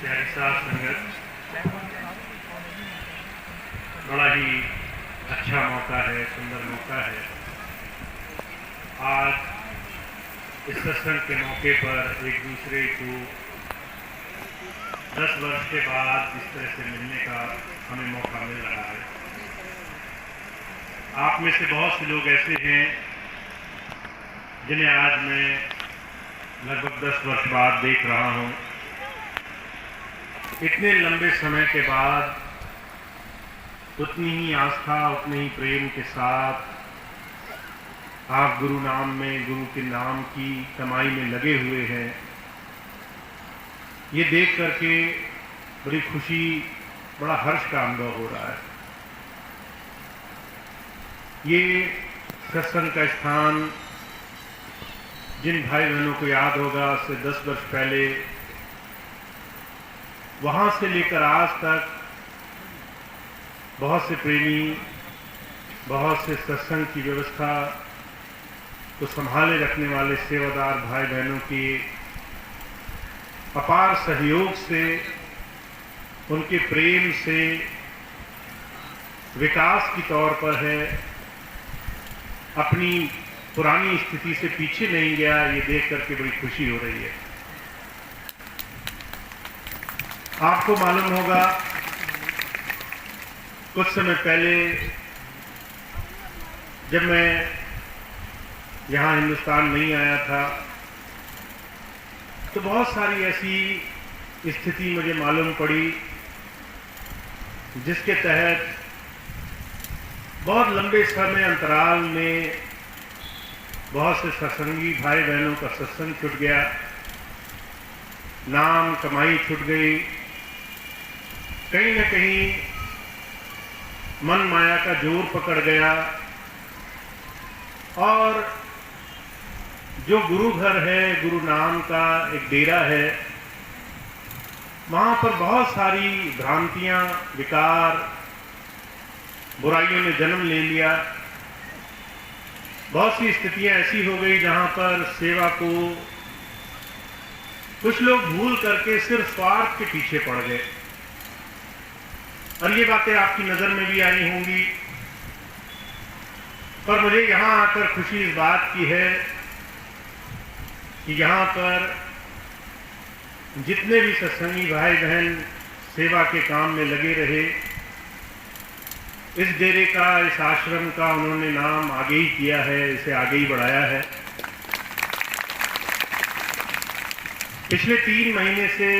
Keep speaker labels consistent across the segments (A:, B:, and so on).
A: प्यारी साथ संगत, बड़ा ही अच्छा मौका है, सुंदर मौका है। आज इस सत्संग के मौके पर एक दूसरे को 10 वर्ष के बाद इस तरह से मिलने का हमें मौका मिल रहा है। आप में से बहुत से लोग ऐसे हैं जिन्हें आज मैं लगभग 10 वर्ष बाद देख रहा हूं। इतने लंबे समय के बाद उतनी ही आस्था, उतने ही प्रेम के साथ आप गुरु नाम में, गुरु के नाम की कमाई में लगे हुए हैं। ये देख करके बड़ी खुशी, बड़ा हर्ष का अनुभव हो रहा है। ये सत्संग का स्थान जिन भाई बहनों को याद होगा से 10 वर्ष पहले वहां से लेकर आज तक बहुत से प्रेमी, बहुत से सत्संग की व्यवस्था को संभाले रखने वाले सेवादार भाई बहनों के अपार सहयोग से, उनके प्रेम से विकास की तौर पर है, अपनी पुरानी स्थिति से पीछे नहीं गया। ये देख करके बड़ी खुशी हो रही है। आपको मालूम होगा कुछ समय पहले जब मैं यहाँ हिंदुस्तान नहीं आया था तो बहुत सारी ऐसी स्थिति मुझे मालूम पड़ी जिसके तहत बहुत लंबे समय अंतराल में बहुत से सत्संगी भाई बहनों का सत्संग छूट गया, नाम कमाई छूट गई। कहीं न कहीं मन माया का जोर पकड़ गया और जो गुरु घर है, गुरु नाम का एक डेरा है, वहां पर बहुत सारी भ्रांतियां, विकार, बुराइयों ने जन्म ले लिया। बहुत सी स्थितियां ऐसी हो गई जहां पर सेवा को कुछ लोग भूल करके सिर्फ स्वार्थ के पीछे पड़ गए। और ये बातें आपकी नजर में भी आई होंगी। पर मुझे यहां आकर खुशी इस बात की है कि यहां पर जितने भी सत्संगी भाई बहन सेवा के काम में लगे रहे, इस डेरे का, इस आश्रम का उन्होंने नाम आगे ही किया है, इसे आगे ही बढ़ाया है। पिछले 3 महीने से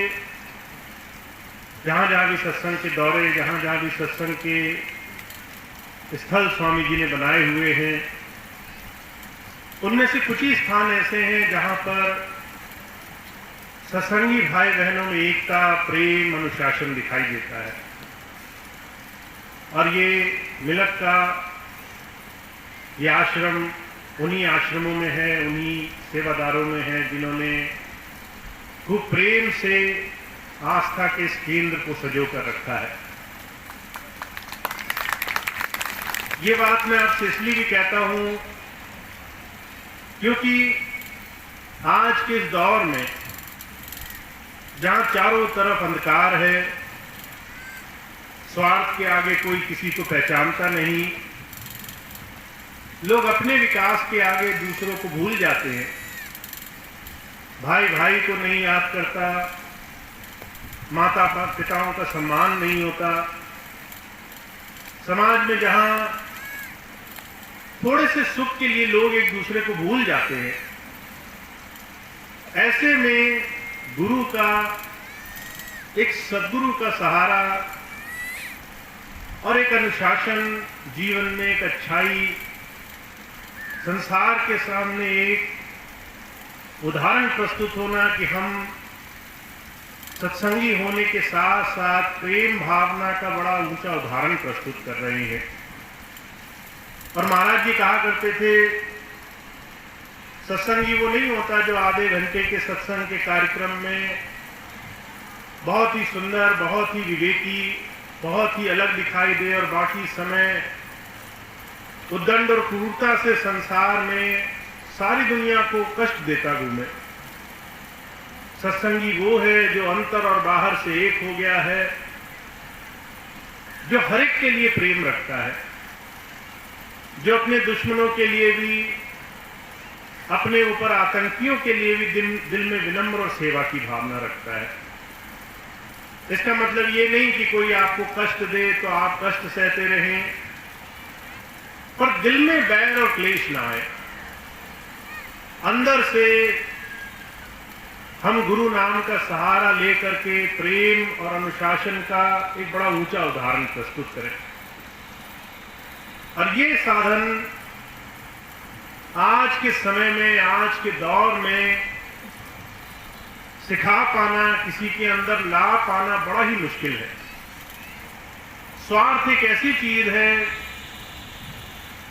A: जहां जहां भी सत्संग के दौरे, जहां जहां भी सत्संग के स्थल स्वामी जी ने बनाए हुए हैं, उनमें से कुछ ही स्थान ऐसे हैं जहां पर सत्संगी भाई बहनों में एकता, प्रेम, अनुशासन दिखाई देता है। और ये मिलक का ये आश्रम उन्हीं आश्रमों में है, उन्हीं सेवादारों में है जिन्होंने खूब प्रेम से आस्था के इस केंद्र को सजो कर रखा है। ये बात मैं आपसे इसलिए भी कहता हूं क्योंकि आज के इस दौर में जहां चारों तरफ अंधकार है, स्वार्थ के आगे कोई किसी को पहचानता नहीं, लोग अपने विकास के आगे दूसरों को भूल जाते हैं, भाई भाई को नहीं याद करता, माता पिताओं का सम्मान नहीं होता। समाज में जहां थोड़े से सुख के लिए लोग एक दूसरे को भूल जाते हैं, ऐसे में गुरु का, एक सद्गुरु का सहारा और एक अनुशासन, जीवन में एक अच्छाई, संसार के सामने एक उदाहरण प्रस्तुत होना कि हम सत्संगी होने के साथ साथ प्रेम भावना का बड़ा ऊंचा उदाहरण प्रस्तुत कर रहे हैं। और महाराज जी कहा करते थे, सत्संगी वो नहीं होता जो आधे घंटे के सत्संग के कार्यक्रम में बहुत ही सुंदर, बहुत ही विवेकी, बहुत ही अलग दिखाई दे और बाकी समय उद्दंड और क्रूरता से संसार में सारी दुनिया को कष्ट देता घूमे। सत्संगी वो है जो अंतर और बाहर से एक हो गया है, जो हर एक के लिए प्रेम रखता है, जो अपने दुश्मनों के लिए भी, अपने ऊपर आतंकियों के लिए भी दिल में विनम्र और सेवा की भावना रखता है। इसका मतलब ये नहीं कि कोई आपको कष्ट दे तो आप कष्ट सहते रहें, पर दिल में बैर और क्लेश ना आए। अंदर से हम गुरु नाम का सहारा लेकर के प्रेम और अनुशासन का एक बड़ा ऊंचा उदाहरण प्रस्तुत करें। और ये साधन आज के समय में, आज के दौर में सिखा पाना, किसी के अंदर ला पाना बड़ा ही मुश्किल है। स्वार्थ एक ऐसी चीज है,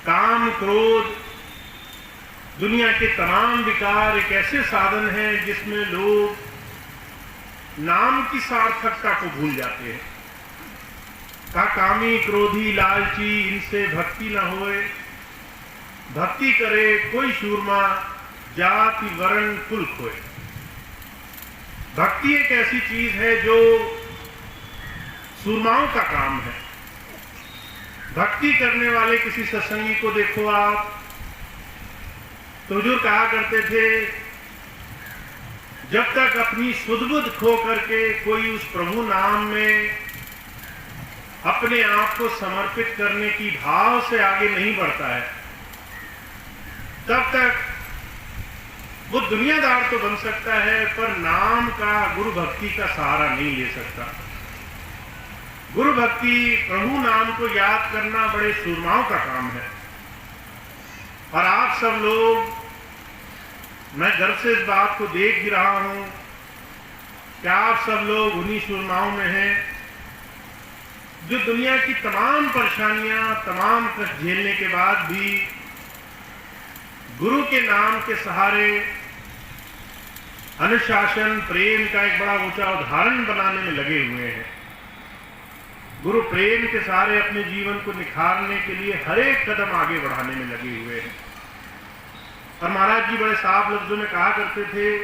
A: काम, क्रोध, दुनिया के तमाम विकार एक ऐसे साधन हैं जिसमें लोग नाम की सार्थकता को भूल जाते हैं। कामी, क्रोधी, लालची, इनसे भक्ति न होए, भक्ति करे कोई शूरमा, जाति वर्ण कुल खोए। भक्ति एक ऐसी चीज है जो सूरमाओं का काम है। भक्ति करने वाले किसी सत्संगी को देखो आप, तो हुजूर कहा करते थे, जब तक अपनी सुध-बुध खो करके कोई उस प्रभु नाम में अपने आप को समर्पित करने की भाव से आगे नहीं बढ़ता है, तब तक वो दुनियादार तो बन सकता है, पर नाम का, गुरु भक्ति का सहारा नहीं ले सकता। गुरु भक्ति, प्रभु नाम को याद करना बड़े सूरमाओं का काम है। और आप सब लोग, मैं गर्व से इस बात को देख भी रहा हूं कि आप सब लोग उन्हीं सूरमाओं में हैं जो दुनिया की तमाम परेशानियां, तमाम कष्ट झेलने के बाद भी गुरु के नाम के सहारे अनुशासन, प्रेम का एक बड़ा ऊंचा उदाहरण बनाने में लगे हुए हैं। गुरु प्रेम के सहारे अपने जीवन को निखारने के लिए हर एक कदम आगे बढ़ाने में लगे हुए हैं। और महाराज जी बड़े साफ लफ्जों में कहा करते थे,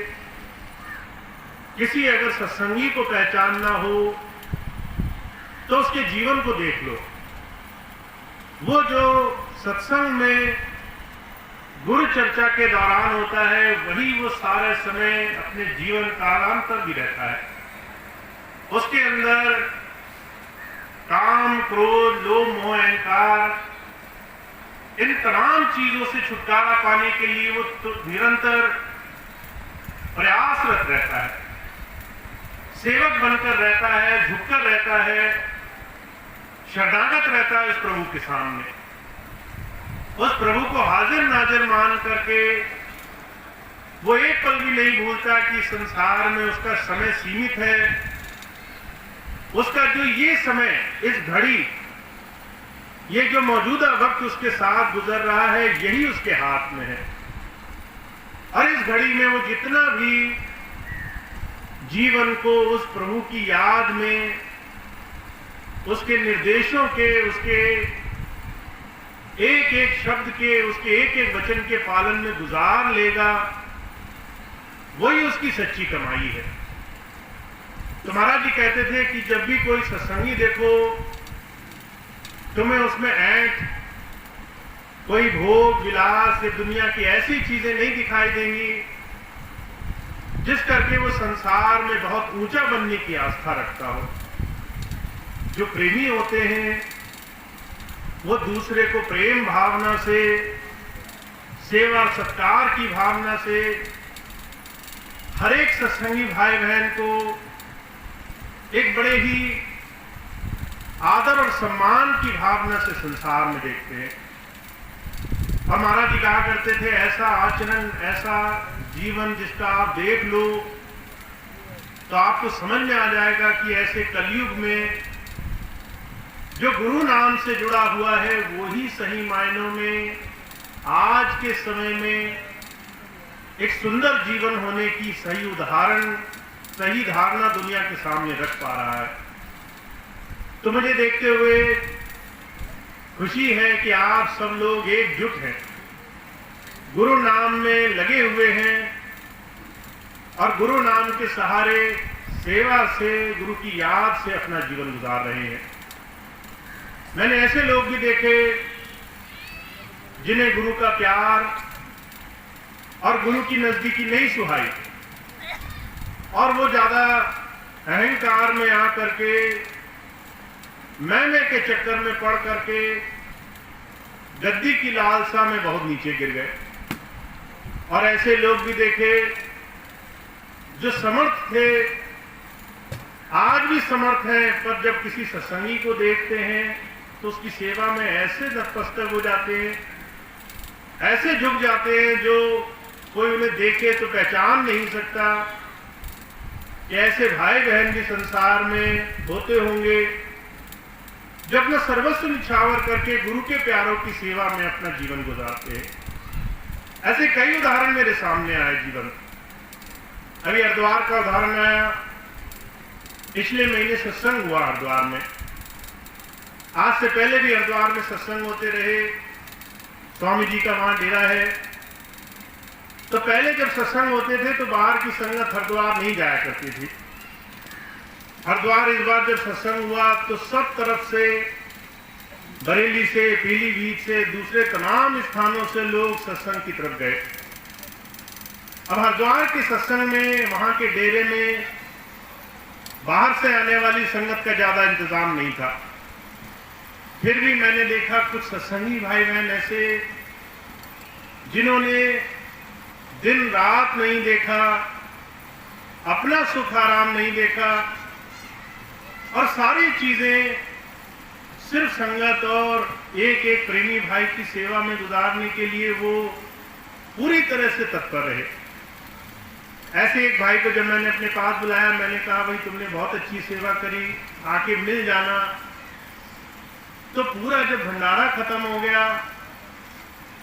A: किसी अगर सत्संगी को पहचानना हो तो उसके जीवन को देख लो। वो जो सत्संग में गुरु चर्चा के दौरान होता है, वही वो सारे समय अपने जीवन कालांतर भी रहता है। उसके अंदर काम, क्रोध, लोभ, मोह, अहंकार, इन तमाम चीजों से छुटकारा पाने के लिए वो तो निरंतर प्रयासरत रहता है, सेवक बनकर रहता है, झुककर रहता है, शरणागत रहता है उस प्रभु के सामने। उस प्रभु को हाजिर नाजिर मान करके वो एक पल भी नहीं भूलता कि संसार में उसका समय सीमित है। उसका जो ये समय, इस घड़ी, ये जो मौजूदा वक्त उसके साथ गुजर रहा है, यही उसके हाथ में है। और इस घड़ी में वो जितना भी जीवन को उस प्रभु की याद में, उसके निर्देशों के, उसके एक एक शब्द के, उसके एक एक वचन के पालन में गुजार लेगा, वही उसकी सच्ची कमाई है। तो महाराज जी कहते थे कि जब भी कोई सत्संगी देखो, तुम्हें उसमें ऐंठ, कोई भोग विलास, दुनिया की ऐसी चीजें नहीं दिखाई देंगी जिस करके वो संसार में बहुत ऊंचा बनने की आस्था रखता हो। जो प्रेमी होते हैं वो दूसरे को प्रेम भावना से, सेवा और सत्कार की भावना से, हर एक सत्संगी भाई बहन को एक बड़े ही आदर और सम्मान की भावना से संसार में देखते हैं। और महाराज जी कहा करते थे, ऐसा आचरण, ऐसा जीवन जिसका आप देख लो तो आपको समझ में आ जाएगा कि ऐसे कलयुग में जो गुरु नाम से जुड़ा हुआ है, वही सही मायनों में आज के समय में एक सुंदर जीवन होने की सही उदाहरण, सही धारणा दुनिया के सामने रख पा रहा है। तो मुझे देखते हुए खुशी है कि आप सब लोग एकजुट हैं, गुरु नाम में लगे हुए हैं, और गुरु नाम के सहारे सेवा से, गुरु की याद से अपना जीवन गुजार रहे हैं। मैंने ऐसे लोग भी देखे जिन्हें गुरु का प्यार और गुरु की नजदीकी नहीं सुहाई और वो ज्यादा अहंकार में आकर के, मैंने के चक्कर में पड़ करके गद्दी की लालसा में बहुत नीचे गिर गए। और ऐसे लोग भी देखे जो समर्थ थे, आज भी समर्थ हैं, पर जब किसी सत्संगी को देखते हैं तो उसकी सेवा में ऐसे नतमस्तक हो जाते हैं, ऐसे झुक जाते हैं जो कोई उन्हें देखे तो पहचान नहीं सकता कि ऐसे भाई बहन भी संसार में होते होंगे जो अपना सर्वस्व निछावर करके गुरु के प्यारों की सेवा में अपना जीवन गुजारते हैं। ऐसे कई उदाहरण मेरे सामने आए जीवन। अभी हरिद्वार का उदाहरण आया। पिछले महीने सत्संग हुआ हरिद्वार में। आज से पहले भी हरिद्वार में सत्संग होते रहे। स्वामी जी का वहां डेरा है। तो पहले जब सत्संग होते थे तो बाहर की संगत हरिद्वार नहीं जाया करती थी। हरिद्वार इस बार जब सत्संग हुआ तो सब तरफ से, बरेली से, पीलीभीत से, दूसरे तमाम स्थानों से लोग सत्संग की तरफ गए। अब हरिद्वार के सत्संग में, वहां के डेरे में बाहर से आने वाली संगत का ज्यादा इंतजाम नहीं था। फिर भी मैंने देखा कुछ सत्संगी भाई बहन ऐसे जिन्होंने दिन रात नहीं देखा, अपना सुख आराम नहीं देखा और सारी चीजें सिर्फ संगत और एक एक प्रेमी भाई की सेवा में गुजारने के लिए वो पूरी तरह से तत्पर रहे। ऐसे एक भाई को जब मैंने अपने पास बुलाया, मैंने कहा भाई तुमने बहुत अच्छी सेवा करी, आके मिल जाना। तो पूरा जब भंडारा खत्म हो गया,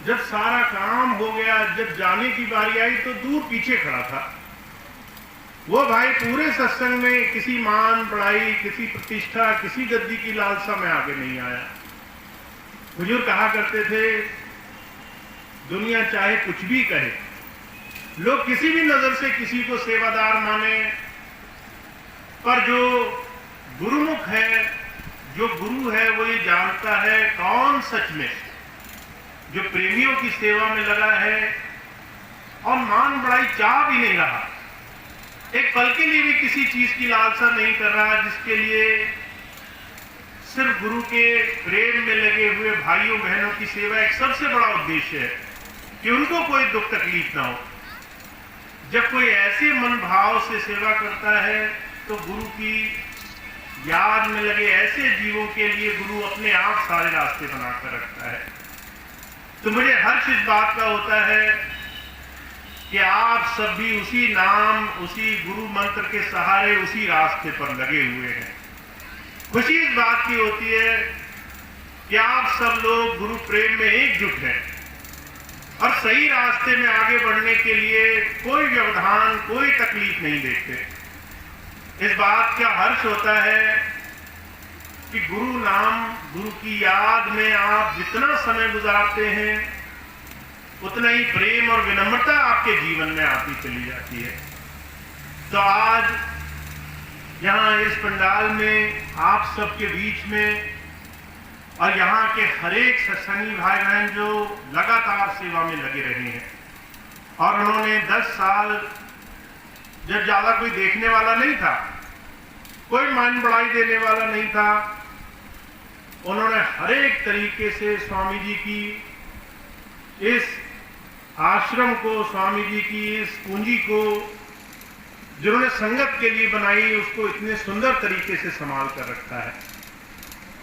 A: जब सारा काम हो गया, जब जाने की बारी आई तो दूर पीछे खड़ा था वो भाई। पूरे सत्संग में किसी मान बढ़ाई, किसी प्रतिष्ठा, किसी गद्दी की लालसा में आगे नहीं आया। हुजूर कहा करते थे दुनिया चाहे कुछ भी कहे, लोग किसी भी नजर से किसी को सेवादार माने, पर जो गुरुमुख है, जो गुरु है, वो ये जानता है कौन सच में जो प्रेमियों की सेवा में लगा है और मान बढ़ाई चाह भी नहीं रहा, एक पल के लिए भी किसी चीज की लालसा नहीं कर रहा, जिसके लिए सिर्फ गुरु के प्रेम में लगे हुए भाइयों बहनों की सेवा एक सबसे बड़ा उद्देश्य है कि उनको कोई दुख तकलीफ ना हो। जब कोई ऐसे मन भाव से सेवा करता है तो गुरु की याद में लगे ऐसे जीवों के लिए गुरु अपने आप सारे रास्ते बनाकर रखता है। तो मुझे हर्ष इस बात का होता है कि आप सब भी उसी नाम, उसी गुरु मंत्र के सहारे उसी रास्ते पर लगे हुए हैं। खुशी इस बात की होती है कि आप सब लोग गुरु प्रेम में एकजुट हैं और सही रास्ते में आगे बढ़ने के लिए कोई व्यवधान, कोई तकलीफ नहीं देखते। इस बात का हर्ष होता है कि गुरु नाम, गुरु की याद में आप जितना समय गुजारते हैं उतना ही प्रेम और विनम्रता आपके जीवन में आती चली जाती है। तो आज यहाँ इस पंडाल में आप सबके बीच में और यहाँ के हर एक सत्संगी भाई बहन जो लगातार सेवा में लगे रहे हैं और उन्होंने 10 साल, जब ज्यादा कोई देखने वाला नहीं था, कोई मान बढ़ाई देने वाला नहीं था, उन्होंने हर एक तरीके से स्वामी जी की इस आश्रम को, स्वामी जी की इस पूंजी को जिन्होंने संगत के लिए बनाई, उसको इतने सुंदर तरीके से संभाल कर रखा है।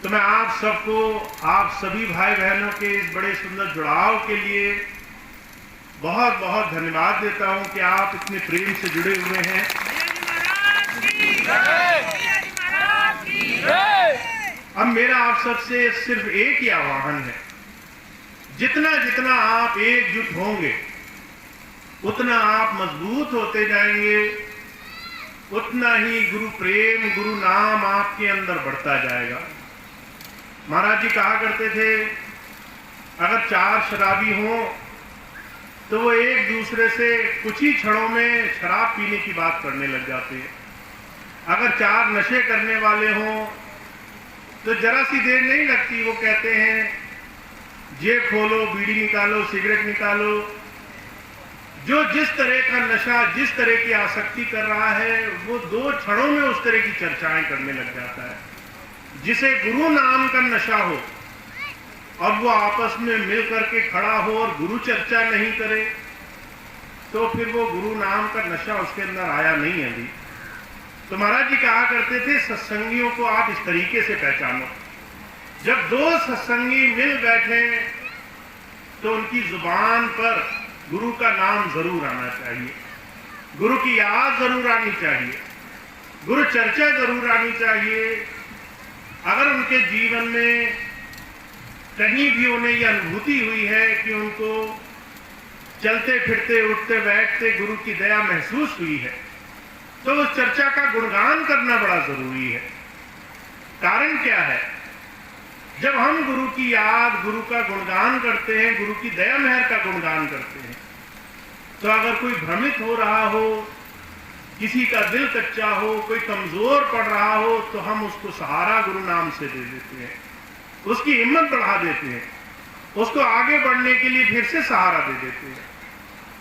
A: तो मैं आप सबको, आप सभी भाई बहनों के इस बड़े सुंदर जुड़ाव के लिए बहुत बहुत धन्यवाद देता हूं कि आप इतने प्रेम से जुड़े हुए हैं। अब मेरा आप सबसे सिर्फ एक ही आह्वान है, जितना जितना आप एकजुट होंगे उतना आप मजबूत होते जाएंगे, उतना ही गुरु प्रेम, गुरु नाम आपके अंदर बढ़ता जाएगा। महाराज जी कहा करते थे अगर 4 शराबी हों तो वो एक दूसरे से कुछ ही क्षणों में शराब पीने की बात करने लग जाते हैं। अगर 4 नशे करने वाले हों तो जरा सी देर नहीं लगती, वो कहते हैं जेब खोलो, बीड़ी निकालो, सिगरेट निकालो। जो जिस तरह का नशा, जिस तरह की आसक्ति कर रहा है, वो 2 क्षणों में उस तरह की चर्चाएं करने लग जाता है। जिसे गुरु नाम का नशा हो और वो आपस में मिल करके खड़ा हो और गुरु चर्चा नहीं करे, तो फिर वो गुरु नाम का नशा उसके अंदर आया नहीं है अभी। तो महाराज जी कहा करते थे, सत्संगियों को आप इस तरीके से पहचानो, जब 2 सत्संगी मिल बैठे तो उनकी जुबान पर गुरु का नाम जरूर आना चाहिए, गुरु की याद जरूर आनी चाहिए, गुरु चर्चा जरूर आनी चाहिए। अगर उनके जीवन में कहीं भी उन्हें यह अनुभूति हुई है कि उनको चलते फिरते उठते बैठते गुरु की दया महसूस हुई है, तो उस चर्चा का गुणगान करना बड़ा जरूरी है। कारण क्या है? जब हम गुरु की याद, गुरु का गुणगान करते हैं, गुरु की दया मेहर का गुणगान करते हैं, तो अगर कोई भ्रमित हो रहा हो, किसी का दिल कच्चा हो, कोई कमजोर पड़ रहा हो, तो हम उसको सहारा गुरु नाम से दे देते हैं, उसकी हिम्मत बढ़ा देते हैं, उसको आगे बढ़ने के लिए फिर से सहारा दे देते हैं।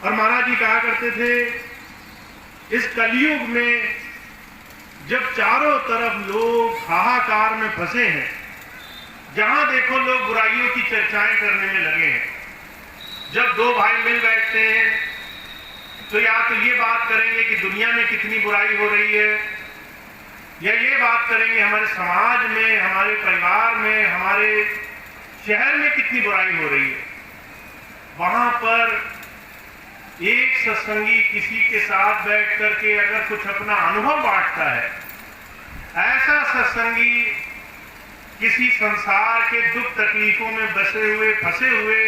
A: और महाराज जी कहा करते थे, इस कलयुग में जब चारों तरफ लोग हाहाकार में फंसे हैं, जहां देखो लोग बुराइयों की चर्चाएं करने में लगे हैं, जब 2 भाई मिल बैठते हैं तो या तो ये बात करेंगे कि दुनिया में कितनी बुराई हो रही है, या ये बात करेंगे हमारे समाज में, हमारे परिवार में, हमारे शहर में कितनी बुराई हो रही है। वहां पर एक सत्संगी किसी के साथ बैठ करके अगर कुछ अपना अनुभव बांटता है, ऐसा सत्संगी किसी संसार के दुख तकलीफों में बसे हुए, फंसे हुए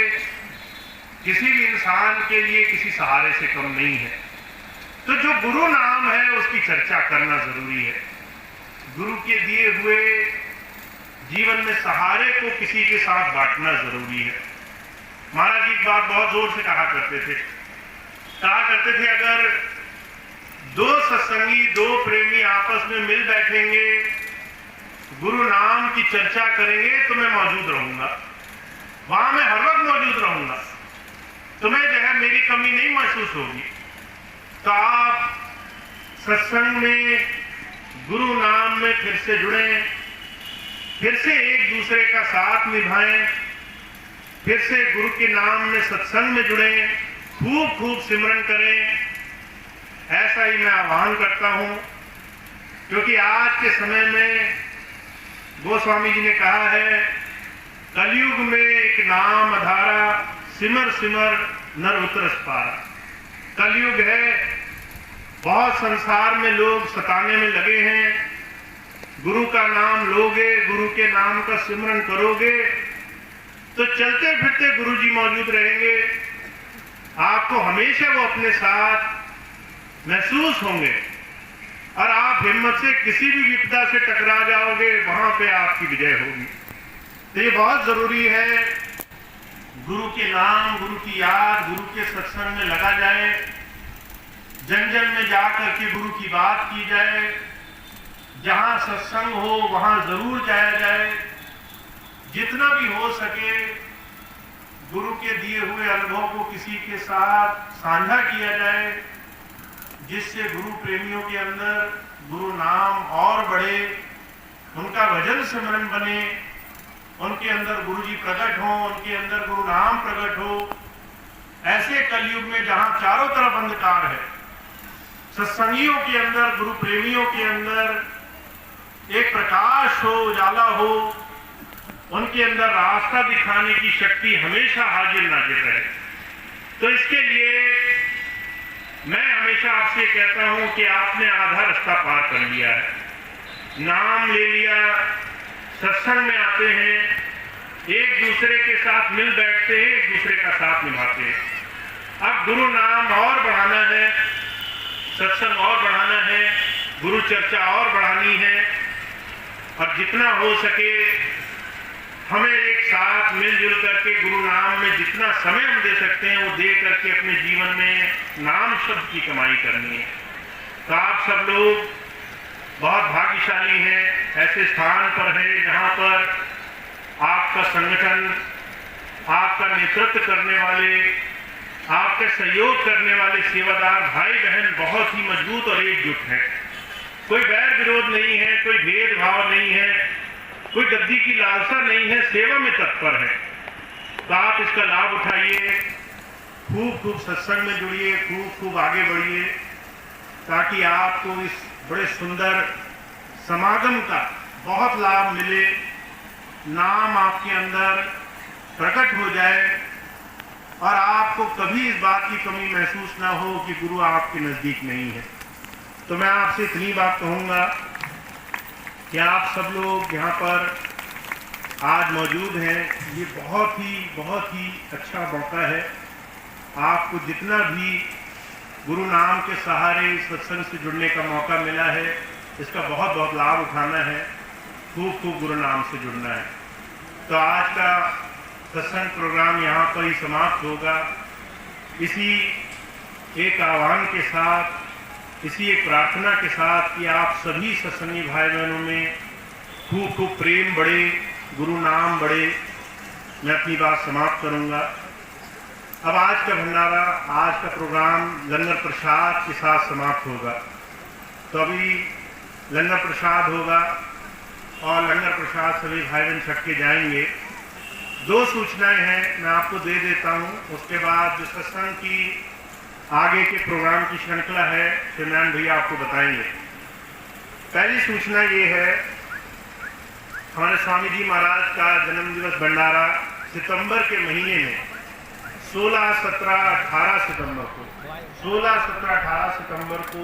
A: किसी भी इंसान के लिए किसी सहारे से कम नहीं है। तो जो गुरु नाम है उसकी चर्चा करना जरूरी है। गुरु के दिए हुए जीवन में सहारे को किसी के साथ बांटना जरूरी है। महाराज जी एक बात बहुत जोर से कहा करते थे, अगर 2 सत्संगी, 2 प्रेमी आपस में मिल बैठेंगे, गुरु नाम की चर्चा करेंगे, तो मैं मौजूद रहूंगा, वहां मैं हर वक्त मौजूद रहूंगा, तुम्हें जो है मेरी कमी नहीं महसूस होगी। तो आप सत्संग में, गुरु नाम में फिर से जुड़ें, फिर से एक दूसरे का साथ निभाएं, फिर से गुरु के नाम में सत्संग में जुड़ें, खूब खूब सिमरन करें। ऐसा ही मैं आह्वान करता हूं, क्योंकि आज के समय में गोस्वामी जी ने कहा है, कलयुग में एक नाम अधारा, सिमर सिमर नर उतरस पारा। कलयुग है, बहुत संसार में लोग सताने में लगे हैं। गुरु का नाम लोगे, गुरु के नाम का सिमरन करोगे, तो चलते फिरते गुरु जी मौजूद रहेंगे, आपको हमेशा वो अपने साथ महसूस होंगे, और आप हिम्मत से किसी भी विपदा से टकरा जाओगे, वहां पे आपकी विजय होगी। तो ये बहुत जरूरी है, गुरु के नाम, गुरु की याद, गुरु के सत्संग में लगा जाए, जन जन में जाकर के गुरु की बात की जाए, जहां सत्संग हो वहां जरूर जाया जाए, जितना भी हो सके गुरु के दिए हुए अनुभव को किसी के साथ साझा किया जाए, जिससे गुरु प्रेमियों के अंदर गुरु नाम और बढ़े, उनका भजन सिमरन बने, उनके अंदर गुरु जी प्रकट हो, उनके अंदर गुरु नाम प्रकट हो। ऐसे कलयुग में जहां चारों तरफ अंधकार है, सत्संगियों के अंदर, गुरु प्रेमियों के अंदर एक प्रकाश हो, उजाला हो, उनके अंदर रास्ता दिखाने की शक्ति हमेशा हाजिर नाजिर रहे। तो इसके लिए मैं हमेशा आपसे कहता हूं कि आपने आधा रास्ता पार कर लिया है, नाम ले लिया, सत्संग में आते हैं, एक दूसरे के साथ मिल बैठते हैं, एक दूसरे का साथ निभाते हैं। अब गुरु नाम और बढ़ाना है, सत्संग और बढ़ाना है, गुरु चर्चा और बढ़ानी है, और जितना हो सके हमें एक साथ मिलजुल करके गुरु नाम में जितना समय हम दे सकते हैं वो दे करके अपने जीवन में नाम शब्द की कमाई करनी है। तो आप सब लोग बहुत भाग्यशाली हैं, ऐसे स्थान पर है जहां पर आपका संगठन, आपका नेतृत्व करने वाले, आपका सहयोग करने वाले सेवादार भाई बहन बहुत ही मजबूत और एकजुट हैं। कोई बैर विरोध नहीं है, कोई भेदभाव नहीं है, कोई गद्दी की लालसा नहीं है, सेवा में तत्पर है। तो आप इसका लाभ उठाइए, खूब खूब सत्संग में जुड़िए, खूब खूब आगे बढ़िए, ताकि आपको इस बड़े सुंदर समागम का बहुत लाभ मिले, नाम आपके अंदर प्रकट हो जाए और आपको कभी इस बात की कमी महसूस ना हो कि गुरु आपके नजदीक नहीं है। तो मैं आपसे इतनी बात कहूंगा कि आप सब लोग यहाँ पर आज मौजूद हैं, ये बहुत ही अच्छा मौका है। आपको जितना भी गुरु नाम के सहारे सत्संग से जुड़ने का मौका मिला है, इसका बहुत बहुत लाभ उठाना है, खूब खूब गुरु नाम से जुड़ना है। तो आज का सत्संग प्रोग्राम यहाँ पर ही समाप्त होगा। इसी एक आह्वान के साथ, इसी एक प्रार्थना के साथ कि आप सभी सत्संगी भाई बहनों में खूब खूब प्रेम बढ़े, गुरु नाम बढ़े। मैं अपनी बात समाप्त करूँगा। अब आज का भंडारा, आज का प्रोग्राम लंगर प्रसाद के साथ समाप्त होगा। तो अभी लंगर प्रसाद होगा और लंगर प्रसाद सभी भाई बहन छक के जाएंगे। 2 सूचनाएं हैं, मैं आपको दे देता हूं। उसके बाद जो सत्संग की आगे के प्रोग्राम की श्रृंखला है, श्रीमान भैया आपको बताएंगे। पहली सूचना ये है, हमारे स्वामी जी महाराज का जन्म दिवस भंडारा सितंबर के महीने में 16, 17, 18 सितंबर को 16, 17, 18 सितंबर को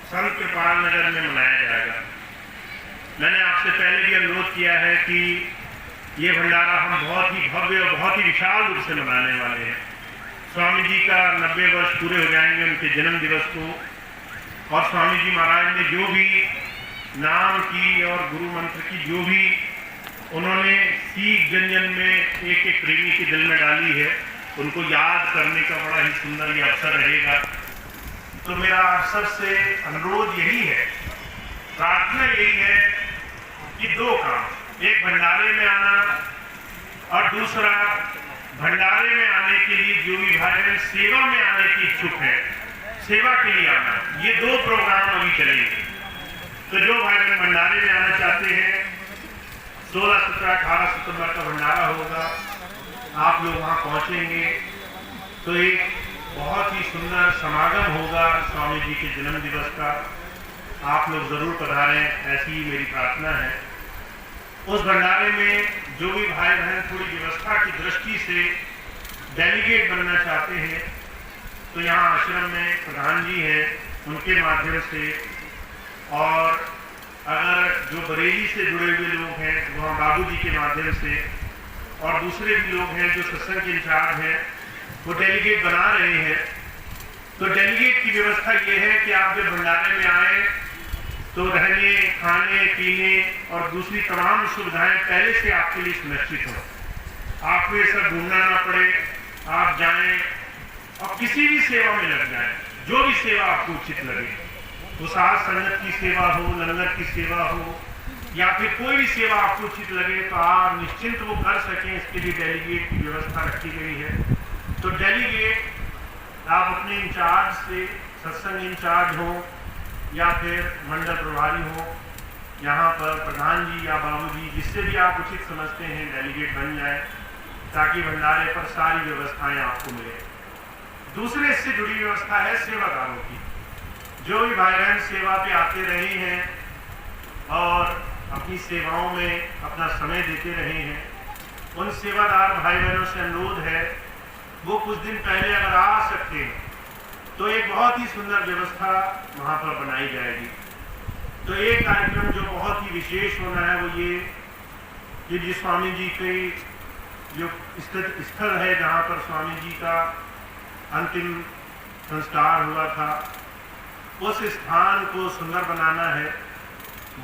A: संत कृपाल नगर में मनाया जाएगा। मैंने आपसे पहले भी अनुरोध किया है कि ये भंडारा हम बहुत ही भव्य और बहुत ही विशाल रूप से मनाने वाले हैं। स्वामी जी का 90 वर्ष पूरे हो जाएंगे उनके जन्म दिवस को, और स्वामी जी महाराज ने जो भी नाम की और गुरु मंत्र की जो भी उन्होंने सीख जन जन में एक एक प्रेमी के दिल में डाली है, उनको याद करने का बड़ा ही सुंदर ये अवसर रहेगा। तो मेरा आप सबसे अनुरोध यही है, प्रार्थना यही है कि 2 काम, एक भंडारे में आना और दूसरा भंडारे में आने के लिए जो भी भाई बहन सेवा में आने की इच्छुक है, सेवा के लिए आना। ये 2 प्रोग्राम अभी चलेंगे। तो जो भाई बहन भंडारे में आना चाहते हैं, 16, 17, 18 सितंबर का भंडारा होगा, आप लोग वहां पहुंचेंगे तो एक बहुत ही सुंदर समागम होगा स्वामी जी के जन्म दिवस का। आप लोग जरूर पधारें, ऐसी ही मेरी प्रार्थना है। उस भंडारे में जो भी भाई बहन थोड़ी व्यवस्था की दृष्टि से डेलीगेट बनना चाहते हैं, तो यहाँ आश्रम में प्रधान जी हैं, उनके माध्यम से, और अगर जो बरेली से जुड़े हुए लोग हैं वहाँ बाबू जी के माध्यम से, और दूसरे भी लोग हैं जो सत्संग के इंचार्ज हैं, वो डेलीगेट बना रहे हैं। तो डेलीगेट की व्यवस्था ये है कि आप जब भंडारे में आए तो रहने, खाने, पीने और दूसरी तमाम सुविधाएं पहले से आपके लिए सुनिश्चित हो। आपको ये सब ढूंढना ना पड़े, आप जाएं और किसी भी सेवा में लग जाएं, जो भी सेवा आपको उचित लगे। वो साथ संगत की सेवा हो, लंगर की सेवा हो, या फिर कोई भी सेवा आपको उचित लगे, तो आप निश्चिंत वो कर सकें, इसके लिए डेलीगेट की व्यवस्था रखी गई है। तो डेलीगेट आप अपने इंचार्ज से, सत्संग इंचार्ज हो या फिर मंडल प्रभारी हो, यहाँ पर प्रधान जी या बाबू जी, जिससे भी आप उचित समझते हैं, डेलीगेट बन जाए, ताकि भंडारे पर सारी व्यवस्थाएं आपको मिले। दूसरे इससे जुड़ी व्यवस्था है सेवादारों की। जो भी भाई बहन सेवा पे आते रहे हैं और अपनी सेवाओं में अपना समय देते रहे हैं, उन सेवादार भाई बहनों से अनुरोध है, वो कुछ दिन पहले अगर आ सकते हैं तो एक बहुत ही सुंदर व्यवस्था वहाँ पर बनाई जाएगी। तो एक कार्यक्रम जो बहुत ही विशेष होना है वो ये कि जिस स्वामी जी के जो स्थित स्थल है जहाँ पर स्वामी जी का अंतिम संस्कार हुआ था, उस स्थान को सुंदर बनाना है।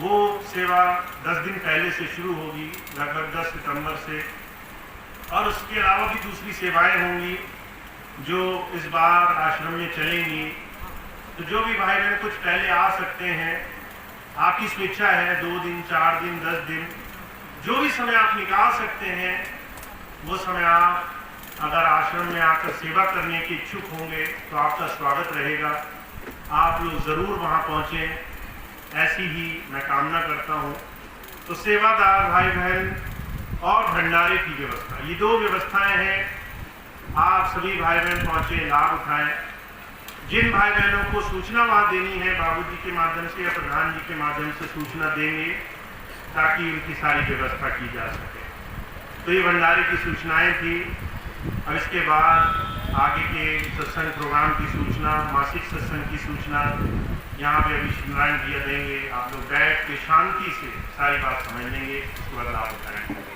A: वो सेवा 10 दिन पहले से शुरू होगी, लगभग 10 सितंबर से। और उसके अलावा भी दूसरी सेवाएं होंगी जो इस बार आश्रम में चलेंगी। तो जो भी भाई बहन कुछ पहले आ सकते हैं, आपकी स्वेच्छा है, 2 दिन, 4 दिन, 10 दिन, जो भी समय आप निकाल सकते हैं, वो समय आप अगर आश्रम में आकर सेवा करने के इच्छुक होंगे तो आपका स्वागत रहेगा। आप लोग ज़रूर वहाँ पहुँचें, ऐसी ही मैं कामना करता हूँ। तो सेवादार भाई बहन और भंडारे की व्यवस्था, ये 2 व्यवस्थाएं हैं। आप सभी भाई बहन पहुँचे, लाभ उठाएं। जिन भाई बहनों को सूचना वहाँ देनी है, बाबूजी के माध्यम से या प्रधान जी के माध्यम से सूचना देंगे ताकि उनकी सारी व्यवस्था की जा सके। तो ये भंडारे की सूचनाएं थी। अब इसके बाद आगे के सत्संग प्रोग्राम की सूचना, मासिक सत्संग की सूचना यहाँ पे अभी नारायण भैया देंगे। आप लोग बैठ के शांति से सारी बात समझ लेंगे, उसके बाद आप बताएंगे।